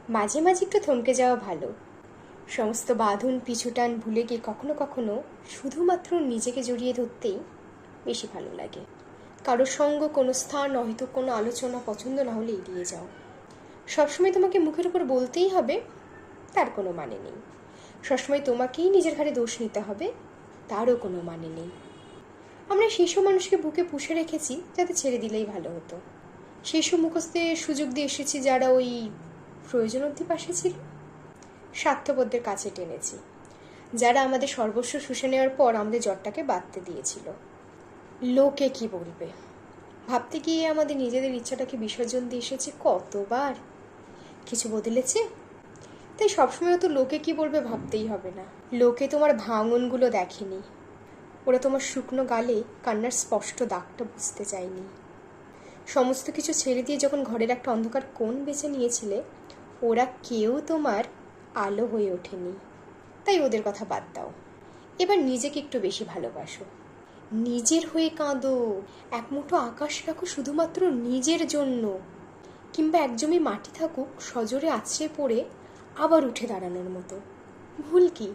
মাঝে মাঝে একটু থমকে যাওয়া ভালো। সমস্ত বাঁধন পিছুটান ভুলে গিয়ে কখনো কখনো শুধুমাত্র নিজেকে জড়িয়ে ধরতেই বেশি ভালো লাগে। কারোর সঙ্গ, কোনো স্থান, নয়তো কোনো আলোচনা পছন্দ না হলে এড়িয়ে যাও। সবসময় তোমাকে মুখের উপর বলতেই হবে তার কোনো মানে নেই। সবসময় তোমাকেই নিজের ঘাড়ে দোষ নিতে হবে তারও কোনো মানে নেই। আমরা সেসব মানুষকে বুকে পুষে রেখেছি যাতে ছেড়ে দিলেই ভালো হতো। সেসব মুখস্থে সুযোগ দিয়ে এসেছি যারা ওই প্রয়োজন অবধি পাশে ছিল। স্বার্থপরদের কাছে টেনেছি যারা আমাদের সর্বস্ব শুষে নেওয়ার পর আমাদের জ্বরটাকে বাঁধতে দিয়েছিল। লোকে কি বলবে ভাবতে গিয়ে আমাদের নিজেদের ইচ্ছাটাকে বিসর্জন দিয়ে এসেছি কতবার। কিছু বদলেছে? তাই সবসময় তো লোকে কি বলবে ভাবতেই হবে না। লোকে তোমার ভাঙনগুলো দেখেনি, ওরা তোমার শুকনো গালে কান্নার স্পষ্ট দাগটা বুঝতে চায়নি। সমস্ত কিছু ছেড়ে দিয়ে যখন ঘরের একটা অন্ধকার কোণ বেছে নিয়েছিলে, ওরা কেউ তোমার আলো হয়ে ওঠেনি। তাই ওদের কথা বাদ দাও, এবার নিজেকে একটু বেশি ভালোবাসো। নিজের হয়ে কাঁদো, এক মুঠো আকাশ রাখো শুধুমাত্র নিজের জন্য। কিংবা একজমি মাটি থাকুক সজোরে আছড়ে পড়ে আবার উঠে দাঁড়ানোর মতো। ভুল কি?